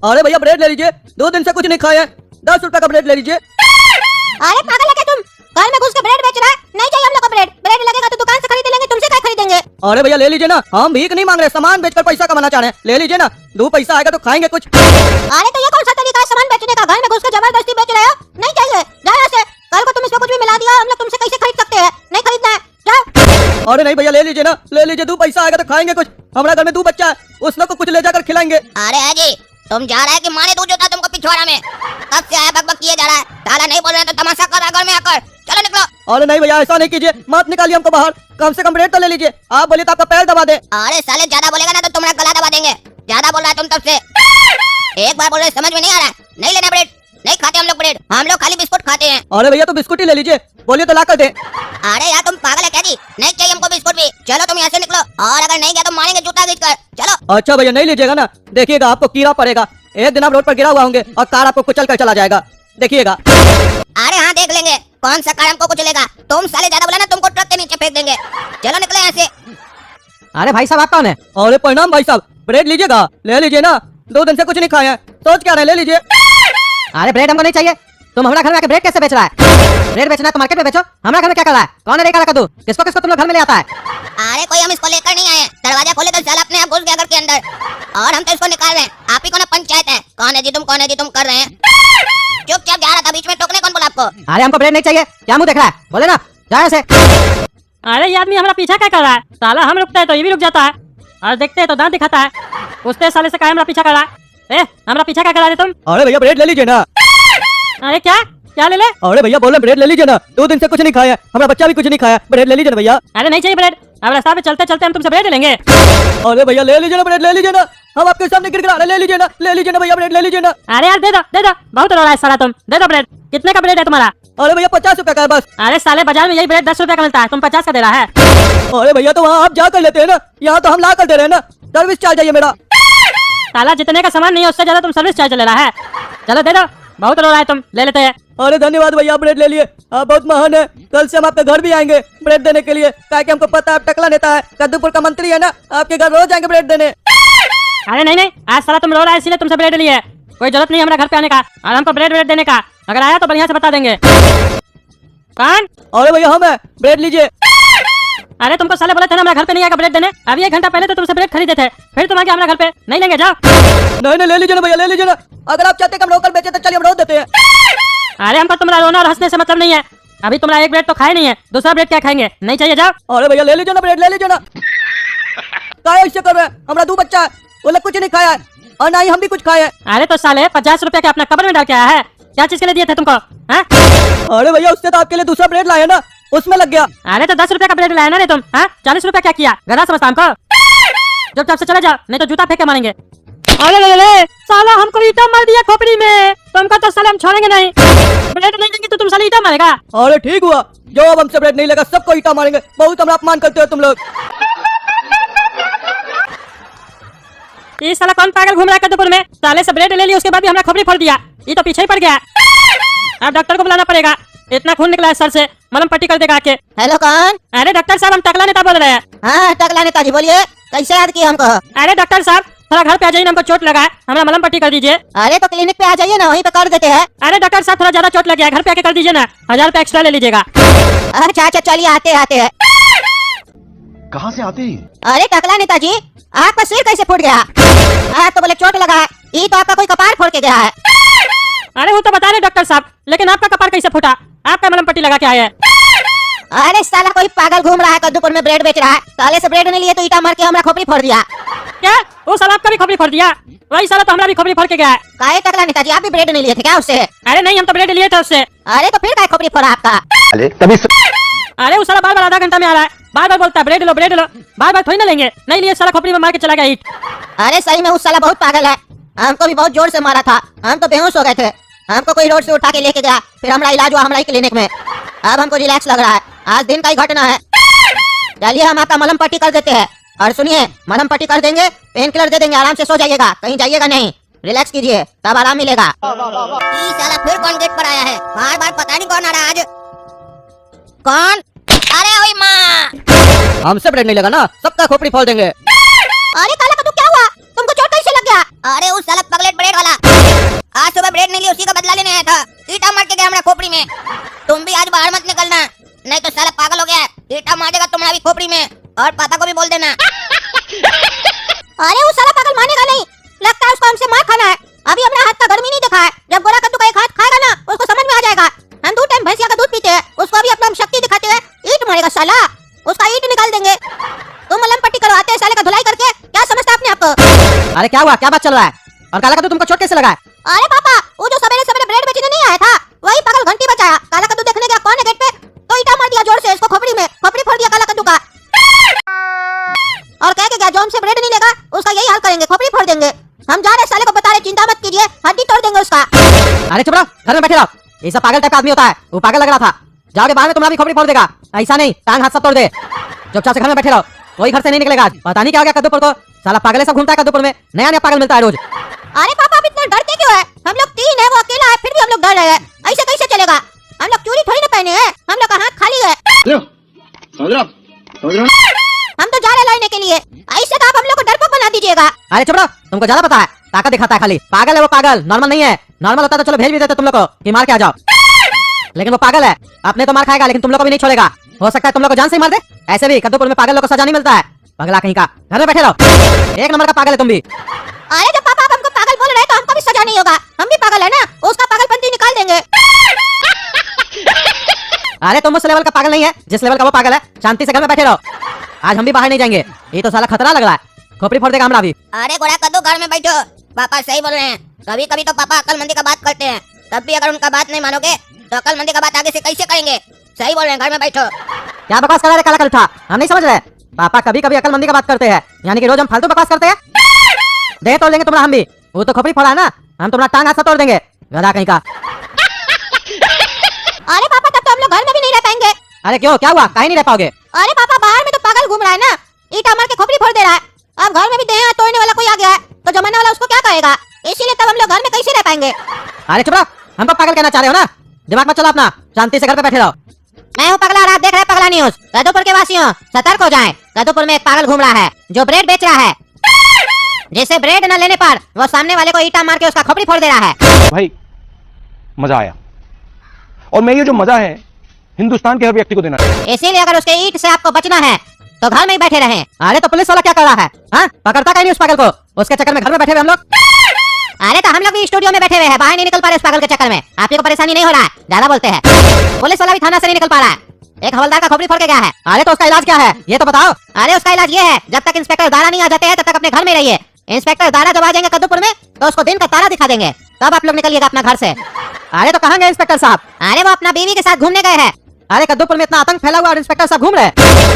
अरे भैया ब्रेड ले लीजिए, 2 दिन से कुछ नहीं खाया है, 10 रुपए का ब्रेड ले लीजिए। अरे पागल है क्या तुम? घर में घुस के ब्रेड बेच रहा है? नहीं चाहिए हम लोग को ब्रेड। ब्रेड लगेगा तो दुकान से खरीद लेंगे, तुमसे क्या खरीदेंगे? अरे भैया ले लीजिए ना, हम भीख नहीं मांग रहे, सामान बेचकर पैसा कमाना चाह रहे हैं, ले लीजिए ना, 2 पैसा आएगा तो खाएंगे कुछ। अरे तो ये कौन सा तरीका है सामान बेचने का? घर में घुस के जबरदस्ती बेच रहे हो? नहीं चाहिए, जाओ यहाँ से। कल को तुम इसमें कुछ भी मिला दिया, हम लोग तुमसे कैसे खरीद सकते हैं? नहीं खरीदना है, जाओ। अरे नहीं भैया ले लीजिए ना, ले लीजिए, 2 पैसा आएगा तो खाएंगे कुछ। हमारा घर में 2 बच्चा है, उस लोग को कुछ ले जाकर खिलाएंगे। अरे अजी, तुम जा रहा है कि मारे दूध जोता तुमको पिछवाड़ा में? कब से आया बकबक किए जा रहा है? ताला नहीं बोल रहे तो तमाशा कर रहा है घर में आकर। चलो निकलो। अरे नहीं भैया ऐसा नहीं कीजिए, मत निकालिए हमको बाहर, कम से कम ब्रेड तो ले लीजिए। आप बोलिए तो आपका पैर दबा दे। अरे साले ज्यादा बोलेगा ना तो तुम्हारा गला दबा देंगे। ज्यादा बोल रहा है तुम तब से। एक बार बोल रहे समझ में नहीं आ रहा है? नहीं लेना ब्रेड, नहीं खाते हम लोग ब्रेड, हम लोग खाली बिस्कुट खाते हैं। अरे भैया तो बिस्कुट ही ले लीजिए, बोलिए तो ला कर दे। अरे यार तुम पागल है क्या जी? नहीं चाहिए हमको बिस्कुट भी। चलो तुम यहाँ से निकलो, और अगर नहीं गया तो मारेंगे जूता खींच कर। चलो। अच्छा भैया नहीं लीजिएगा ना, देखिएगा आपको कीड़ा पड़ेगा, एक दिन आप रोड पर गिरा हुआ होंगे और कार आपको कुचल कर चला जाएगा, देखिएगा। अरे हाँ देख लेंगे, कौन सा कार हमको कुचलेगा। तुम साले ज्यादा बोला ना, तुमको ट्रक के नीचे फेंक देंगे। चलो निकले यहाँ से। अरे भाई साहब आप कौन है? अरे प्रणाम भाई साहब, ब्रेड लीजिएगा, ले लीजिए ना, 2 दिन से कुछ नहीं खाए हैं, सोच क्या रहे, ले लीजिए। अरे ब्रेड हमको नहीं चाहिए। तुम हमारा घर में आके ब्रेड कैसे बेच रहा है? ब्रेड बेचना है तो मार्केट में बेचो, हमारा घर में क्या कर रहा है? कौन है काला कद्दू? किसको किसको तुम लोग घर में ले आता है? अरे कोई हम इसको लेकर नहीं आए, दरवाजा खोले तो साला अपने आप घुस गया घर के अंदर, और हम तो इसको निकाल रहे हैं। आप ही को ना पंचायत है, कौन है जी तुम, कौन है जी तुम कर रहे हैं। चुपचाप जा रहा था, बीच में टोकने कौन बोला आपको? अरे हमको ब्रेड नहीं चाहिए, क्या मुंह देख रहा है? बोले ना, जाओ यहाँ से। अरे ये आदमी हमारा पीछा क्या कर रहा है? साला हम रुकता है तो ये भी रुक जाता है, और देखते हैं तो दांत दिखाता है। उससे साले से क्या हमारा पीछा कर रहा है? हमारा पीछा क्या करा रहे तुम? अरे भैया ब्रेड ले लीजिए ना। अरे क्या क्या ले ले? अरे भैया बोले ब्रेड ले लीजिए ना, 2 दिन से कुछ नहीं खाया, हमारा बच्चा भी कुछ नहीं खाया, ब्रेड ले लीजिए ना भैया। अरे नहीं चाहिए ब्रेड, अब रास्ता पे चलते चलते हम तुमसे ब्रेड ले लेंगे। अरे भैया ले लीजिए ना ब्रेड, ले लीजिए ना, हम आपके सामने गिड़गिड़ा रहे, ले लीजिए ना, ले लीजिए ना भैया ब्रेड ले लीजिए ना। अरे यार दे दो, बहुत रो रहा है साला, तुम दे दो ब्रेड। कितने का ब्रेड है तुम्हारा? अरे भैया 50 रुपए का है बस। अरे साले बाजार में यही ब्रेड 10 रुपए का मिलता है, तुम 50 का दे रहा है। अरे भैया तो वहाँ आप जा कर लेते हैं ना, यहाँ तो हम ला कर दे रहे हैं ना, सर्विस चार्ज है ये मेरा। साला जितने का सामान नहीं है उससे ज्यादा तुम सर्विस चार्ज ले रहा है। चलो दे दो, बहुत रो रहा है, तुम ले लेते हैं। अरे धन्यवाद भैया, ब्रेड ले लिए, आप बहुत महान है। कल से हम आपके घर भी आएंगे ब्रेड देने के लिए, क्या हमको पता है आप टकला नेता है, कद्दूपुर का मंत्री है ना, आपके घर रोज आएंगे ब्रेड देने। अरे नहीं, आज साला तुम रो रहा है इसलिए तुमसे ब्रेड लिए, कोई जरूरत नहीं हमारे घर पे आने का और हमको ब्रेड देने का। अगर आया तो बढ़िया से बता देंगे। कौन? अरे भैया हम है, ब्रेड लीजिए। अरे तुमको साले बोले थे ना हमारे घर पे नहीं आएगा ब्रेड देने, अभी 1 घंटा पहले तो तुमसे ब्रेड खरीदे थे, फिर तुम आगे हमारे घर पे नहीं लेंगे, जाओ। नहीं ले लीजिए ना भैया, ले लीजिए ना, अगर आप चाहते हैं कि हम रोकल बेचे तो चलिए हम रोक देते हैं। अरे हमको तुम्हारा रोना और हंसने से मतलब नहीं है, अभी तुम्हारा 1 ब्रेड तो खाए नहीं है, दूसरा ब्रेड क्या खाएंगे? नहीं चाहिए, जाओ। अरे भैया ले लीजिए ना ब्रेड, ले लीजिए ना, क्या ऐसे कर रहे हैं? हमारा 2 बच्चा है, वो लोग कुछ नहीं खाया है और ना ही हम भी कुछ खाए हैं। अरे तो साले 50 रुपए के अपना कबर में डाल के आया है, क्या चीज के लिए दिए थे तुमको? अरे भैया उससे तो आपके लिए दूसरा ब्रेड लाया ना, उसमें लग गया। अरे तो 10 रुपए का ब्रेड लाया ना रे तुम, 40 रुपए क्या किया? गधा समझता हमको? चुपचाप से चले जाओ, नहीं तो जूता फेंक के मारेंगे। अरे ले, साला हमको ईटा मार दिया खोपड़ी में, तुमको तो साले हम छोड़ेंगे नहीं। ब्रेड नहीं देंगे तो तुम साले ईटा मारेगा। अरे ठीक हुआ, जो अब हमसे ब्रेड नहीं लेगा सबको ईटा मारेंगे, बहुत हमारा अपमान करते हो तुम लोग। ये साला कौन पागल घूम रहा है कद्दूपुर में? साले से ब्रेड ले ली, उसके बाद भी हमारा खोपड़ी फोड़ दिया, ये तो पीछे ही पड़ गया। अब डॉक्टर को बुलाना पड़ेगा, इतना खून निकला है सर से, मलम पट्टी कर देगा आके। हेलो कौन? अरे डॉक्टर साहब हम टकला नेता बोल रहे हैं। हाँ टकला नेताजी बोलिए, कैसे याद किए हमको? अरे डॉक्टर साहब थोड़ा घर पे आ जाइए, हमको चोट लगा है, हमारा मलम पट्टी कर दीजिए। अरे तो क्लिनिक पे आ जाइए ना, वहीं पे कर देते हैं। अरे डॉक्टर साहब थोड़ा ज्यादा चोट लग गया है, घर पे आके कर दीजिए ना, 1000 रुपए एक्स्ट्रा ले लीजिएगा। अच्छा अच्छा चलिए आते आते हैं। कहाँ से आते हैं? अरे टकला नेताजी आपका सिर कैसे फूट गया? आप तो बोले चोट लगा है, ये तो आपका कोई कपार फोड़ के गया है। अरे वो तो बता रहे डॉक्टर साहब, लेकिन आपका कपार कैसे फूटा? आपका मलम पट्टी लगा के आए हैं। अरे साला कोई पागल घूम रहा है कद्दूपुर में ब्रेड बेच रहा है, साले से ब्रेड नहीं लिए तो ईटा मार के हमारा खोपड़ी फोड़ दिया। क्या वो साला आपका भी खोपड़ी फोड़ दिया? वही साला तो हमारा भी खोपड़ी फोड़ के गया है। काहे टकला नेताजी आप भी ब्रेड नहीं लिए थे क्या उससे? अरे नहीं हम तो ब्रेड लिए थे उससे। अरे तो फिर काहे खोपड़ी फोड़ा आपका? अरे वो साला बार बार आधा घंटा में आ रहा है, बार बार बोलता है ब्रेड लो ब्रेड लो, बार बार थोड़ी ना लेंगे, नहीं लिए साला खोपड़ी में मार के चला गया ईंट। अरे सही में उस साला बहुत पागल है, हमको भी बहुत जोर से मारा था, हम तो बेहोश हो गए थे, हमको कोई रोड से उठा के लेके गया, फिर हमारा इलाज हुआ हमारी क्लिनिक में, अब हमको रिलैक्स लग रहा है, आज दिन का ही घटना है। चलिए हम आपका मलम पट्टी कर देते हैं, और सुनिए मलम पट्टी कर देंगे, पेन किलर दे देंगे, आराम से सो जाइएगा, कहीं जाइएगा नहीं, रिलैक्स कीजिए तब आराम मिलेगा। ई साला फिर कौन गेट पर आया है? बार बार पता नहीं कौन आ रहा है आज। कौन? अरे ओए माँ, हमसे ब्रेड नहीं लगा ना, सबका खोपड़ी फोड़ देंगे। अरे काला कद्दू क्या हुआ? तुमको चोट कैसे लग गया? अरे उस साला पगलेट ब्रेड वाला साला पागल हो गया है, ईटा मार देगा तुम्हारी खोपड़ी में। और पापा को भी बोल देना। अरे वो साला पागल मानेगा नहीं, लगता है उसको हमसे मार खाना है। अभी अपना हाथ का गर्मी नहीं दिखा है, जब गोरा कद्दू का एक हाथ खाएगा ना उसको समझ में आ जाएगा। हम 2 टाइम भैंसिया का दूध पीते हैं, उसको अभी अपना शक्ति दिखाते हैं ईट मारेगा साला, उसका ईट निकाल देंगे। तुम मलम पट्टी करवाते हैं साले का धुलाई करके, क्या समझता अपने आप को? अरे क्या हुआ, क्या बात चल रहा है? और काला कद्दू तुमको चोट कैसे लगा है? अरे पापा, वो जो सवेरे सवेरे ब्रेड बेचने नहीं आया था, वही पागल घंटी बजाया, काला कद्दू देखने गया कौन है गेट पे, तो ईटा मार दिया जोर से इसको खोपड़ी में, खोपड़ी फोड़ दिया काला कद्दू का। और कह के गया जो हमसे ब्रेड नहीं लेगा उसका यही हाल करेंगे, खोपड़ी फोड़ देंगे। हम जा रहे साले को बता रहे चिंता मत कीजिए, हड्डी तोड़ देंगे उसका। अरे चुप रहो, घर में बैठे रहो। ये सब पागल टाइप का आदमी होता है, वो पागल लग रहा था। जाओगे बाहर में तुम्हारा भी खोपड़ी फोड़ देगा। ऐसा नहीं, टांग हाथ सब तोड़ दे। चुपचाप से घर में बैठे रहो, कोई घर से नहीं निकलेगा आज। पता नहीं क्या हो गया कद्दूपुर को, साला पागल सब घूमता है कद्दूपुर में, नया नया पागल मिलता है रोज। अरे पापा आप इतना डरते क्यों है? हम लोग 3 है, वो अकेला है, फिर भी हम लोग डर रहे हैं। ऐसे कैसे चलेगा? हम लोग चूड़ी थोड़ी ना पहने हैं, हम लोग का हाथ खाली है। हम तो जा रहे लड़ने के लिए, ऐसे तो आप हम लोग को डरपोक बना दीजिएगा। अरे चुप रहो, तुमको ज्यादा पता है, ताकत दिखाता है खाली। पागल है वो, पागल नॉर्मल नहीं है। नॉर्मल होता तो चलो भेज भी देते तुम लोग को कि मार के आ जाओ, लेकिन वो पागल है। अपने तो मार खाएगा लेकिन तुम लोग को भी नहीं छोड़ेगा। हो सकता है तुम लोग को जान से ही मार दे। ऐसे भी कद्दूपुर में पागल लोग को सजा नहीं मिलता है, पगला कहीं का। घर में बैठे रहो, 1 नंबर का पागल है तुम भी। अरे जब पापा आप हमको पागल बोल रहे हैं तो हमको भी सजा नहीं होगा, हम भी पागल है ना, उसका पागलपंती निकाल देंगे। अरे तुम उस लेवल का पागल नहीं है जिस लेवल का वो पागल है। शांति से घर में बैठे रहो, आज हम भी बाहर नहीं जाएंगे। ये तो साला खतरा लग रहा है, खोपड़ी फोड़ देगा हमरा भी। अरे गोरा कद्दू घर में बैठो, पापा सही बोल रहे हैं। कभी कभी तो पापा अक्लमंदी का बात करते हैं, तब भी अगर उनका बात नहीं मानोगे तो अक्लमंदी का बात आगे से कैसे करेंगे? सही बोल रहे हैं, घर में बैठो। क्या बकवास कर रहा है काला कलठा, हम नहीं समझ रहे। पापा कभी कभी अकलमंदी का बात करते हैं, यानी कि रोज हम फालतू बकवास करते हैं। दे तोड़ देंगे तुम्हारा हम भी, वो तो खोपड़ी फोड़ा है ना, हम तुम्हारा टांग हाथ से तोड़ देंगे, गधा कहीं का। अरे पापा तब तो हम लोग घर में भी नहीं रह पाएंगे। अरे क्यों, क्या हुआ, कहीं नहीं रह पाओगे? अरे पापा बाहर में तो पागल घूम रहा है ना, ईटा मार के खोपड़ी फोड़ दे रहा है। अब घर में भी देह हाथ तोड़ने वाला कोई आ गया है तो जमाना वाला उसको क्या कहेगा? इसीलिए तब हम लोग घर में कैसे रह पाएंगे? अरे चुप रहो, हमको पागल कहना चाह रहे हो ना? दिमाग मत चलो अपना, शांति से घर पे बैठे रहो। मैं हूँ पगला और आप देख रहे हैं पगला न्यूज। कद्दूपुर के वासियों सतर्क हो जाएं, कद्दूपुर में एक पागल घूम रहा है जो ब्रेड बेच रहा है, जिसे ब्रेड न लेने पर वो सामने वाले को ईटा मार के उसका खोपड़ी फोड़ दे रहा है। भाई मजा आया, और मैं ये जो मजा है हिंदुस्तान के हर व्यक्ति को देना चाहिए। इसीलिए अगर उसके ईट से आपको बचना है तो घर में ही बैठे रहें। अरे तो पुलिस वाला क्या कर रहा है? हाँ, पकड़ता कहीं नहीं उस पागल को, उसके चक्कर में घर में बैठे हुए हम लोग। अरे तो हम लोग भी स्टूडियो में बैठे हुए हैं, बाहर नहीं निकल पा रहे उस पागल के चक्कर में। आप लोगों को परेशानी नहीं हो रहा है, ज्यादा बोलते हैं। पुलिस वाला भी थाना से नहीं निकल पा रहा है, एक हवलदार का खोपड़ी फोड़ के गया है। अरे तो उसका इलाज क्या है ये तो बताओ। अरे उसका इलाज ये है, जब तक इंस्पेक्टर दारा नहीं आ जाते हैं तब तक अपने घर में रहिए। इंस्पेक्टर दारा जब आ जाएंगे कद्दूपुर में तो उसको दिन का तारा दिखा देंगे, तब आप लोग निकलिएगा अपना घर से। अरे तो कहाँ गए इंस्पेक्टर साहब? अरे वो अपना बीवी के साथ घूमने गए हैं। अरे कद्दूपुर में इतना आतंक फैला हुआ और इंस्पेक्टर साहब घूम रहे हैं।